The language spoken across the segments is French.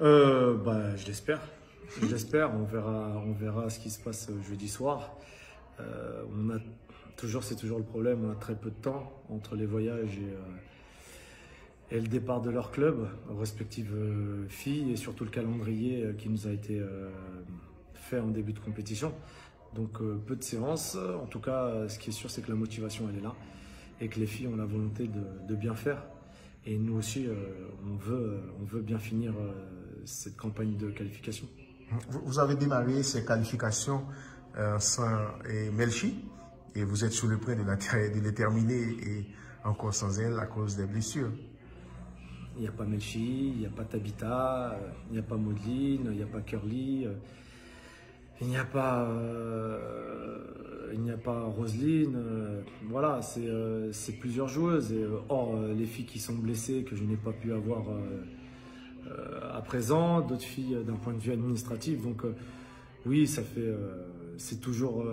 Je l'espère. Je l'espère. On verra ce qui se passe jeudi soir. C'est toujours le problème. On a très peu de temps entre les voyages et le départ de leur club, aux respectives filles, et surtout le calendrier qui nous a été fait en début de compétition. Donc peu de séances. En tout cas, ce qui est sûr, c'est que la motivation, elle est là et que les filles ont la volonté de bien faire. Et nous aussi, on veut bien finir cette campagne de qualification. Vous avez démarré ces qualifications sans Melchi et vous êtes sur le point de les terminer et encore sans elle à cause des blessures. Il n'y a pas Melchi, il n'y a pas Tabitha, il n'y a pas Maudline, il n'y a pas Curly, il n'y a pas Roselyne. Voilà, c'est plusieurs joueuses. Et, les filles qui sont blessées, que je n'ai pas pu avoir à présent, d'autres filles d'un point de vue administratif. Donc oui, c'est toujours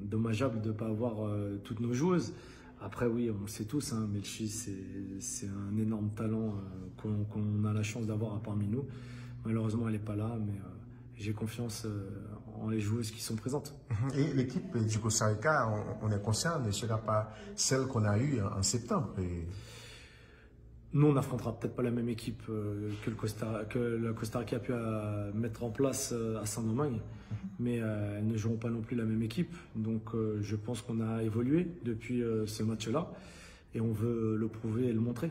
dommageable de ne pas avoir toutes nos joueuses. Après oui, on le sait tous, hein, Melchi c'est un énorme talent qu'on a la chance d'avoir parmi nous. Malheureusement elle n'est pas là, mais j'ai confiance en les joueuses qui sont présentes. Et l'équipe du Costa Rica, on est conscient, ne sera pas celle qu'on a eue en septembre. Nous, on n'affrontera peut-être pas la même équipe que le Costa Rica a pu mettre en place à Saint-Domingue, mais elles ne joueront pas non plus la même équipe. Donc je pense qu'on a évolué depuis ce match-là et on veut le prouver et le montrer.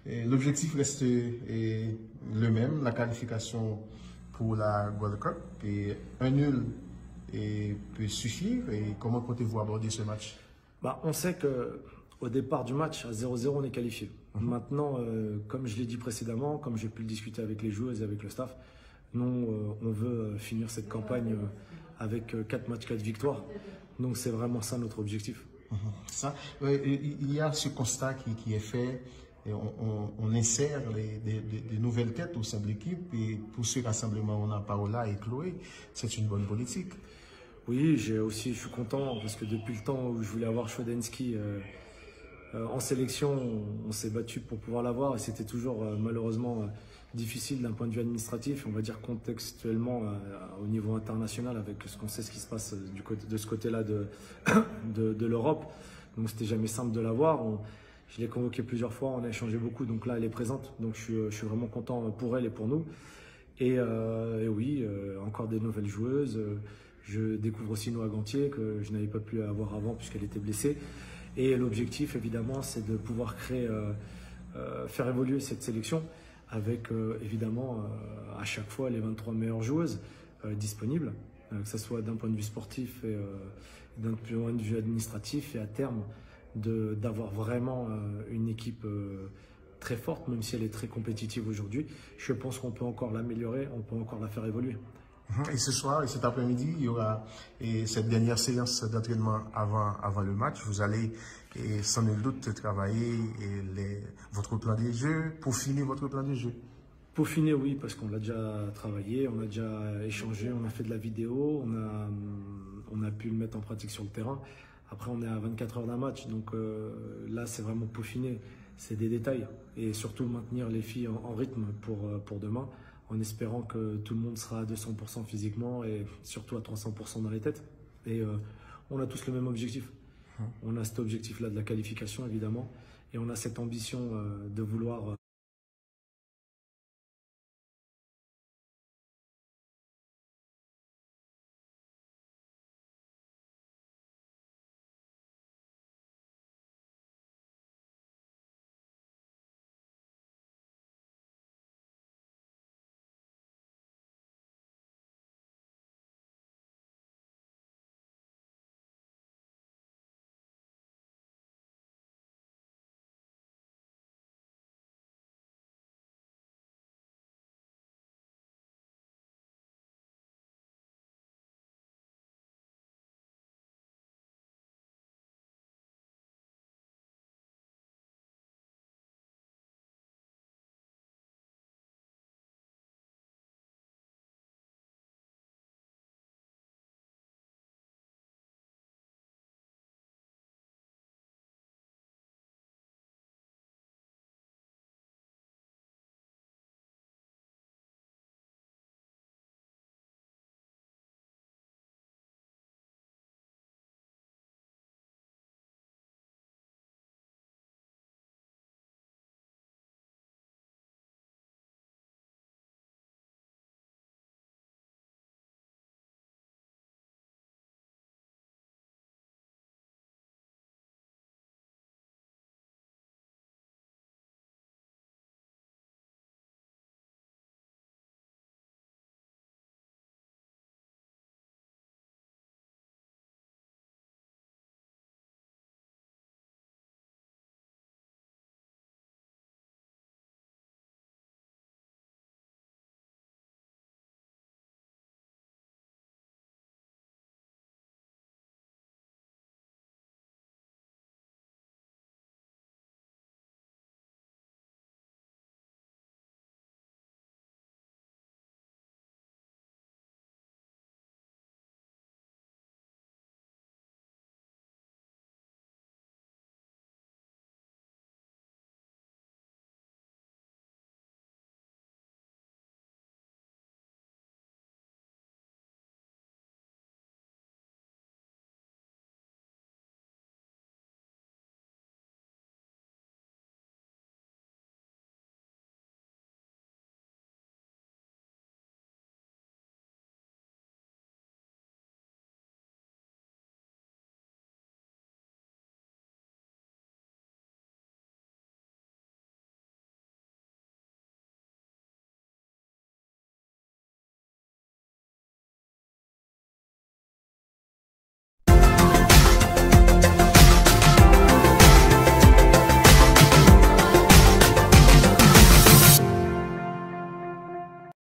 L'objectif reste le même, la qualification pour la Gold Cup. Et un nul peut suffire. Et comment comptez-vous aborder ce match? On sait qu'au départ du match, à 0-0, on est qualifié. Maintenant, comme je l'ai dit précédemment, comme j'ai pu le discuter avec les joueuses et avec le staff, nous, on veut finir cette campagne avec 4 matchs, 4 victoires. Donc c'est vraiment ça notre objectif. Il y a ce constat qui est fait. Et on insère des nouvelles têtes au sein de l'équipe et pour ce rassemblement, on a Paola et Chloé. C'est une bonne politique. Oui, je suis content parce que depuis le temps où je voulais avoir Chodensky en sélection, on s'est battu pour pouvoir l'avoir et c'était toujours malheureusement difficile d'un point de vue administratif, on va dire contextuellement au niveau international avec ce qu'on sait ce qui se passe de ce côté-là de l'Europe. Donc c'était jamais simple de l'avoir. Je l'ai convoquée plusieurs fois, on a échangé beaucoup, donc là elle est présente. Donc je suis vraiment content pour elle et pour nous. Et oui, encore des nouvelles joueuses. Je découvre aussi Noah Gantier que je n'avais pas pu avoir avant puisqu'elle était blessée. Et l'objectif évidemment c'est de pouvoir faire évoluer cette sélection avec évidemment à chaque fois les 23 meilleures joueuses disponibles, que ce soit d'un point de vue sportif et d'un point de vue administratif et à terme d'avoir vraiment une équipe très forte, même si elle est très compétitive aujourd'hui. Je pense qu'on peut encore l'améliorer, on peut encore la faire évoluer. Et ce soir et cet après-midi, il y aura cette dernière séance d'entraînement avant le match. Vous allez sans nul doute travailler votre plan de jeu, peaufiner votre plan de jeu. Peaufiner, oui, parce qu'on l'a déjà travaillé, on a déjà échangé, on a fait de la vidéo, on a pu le mettre en pratique sur le terrain. Après, on est à 24 heures d'un match, donc là, c'est vraiment peaufiner, c'est des détails. Et surtout maintenir les filles en rythme pour demain, en espérant que tout le monde sera à 200% physiquement et surtout à 300% dans les têtes. Et on a tous le même objectif. On a cet objectif-là de la qualification, évidemment, et on a cette ambition de vouloir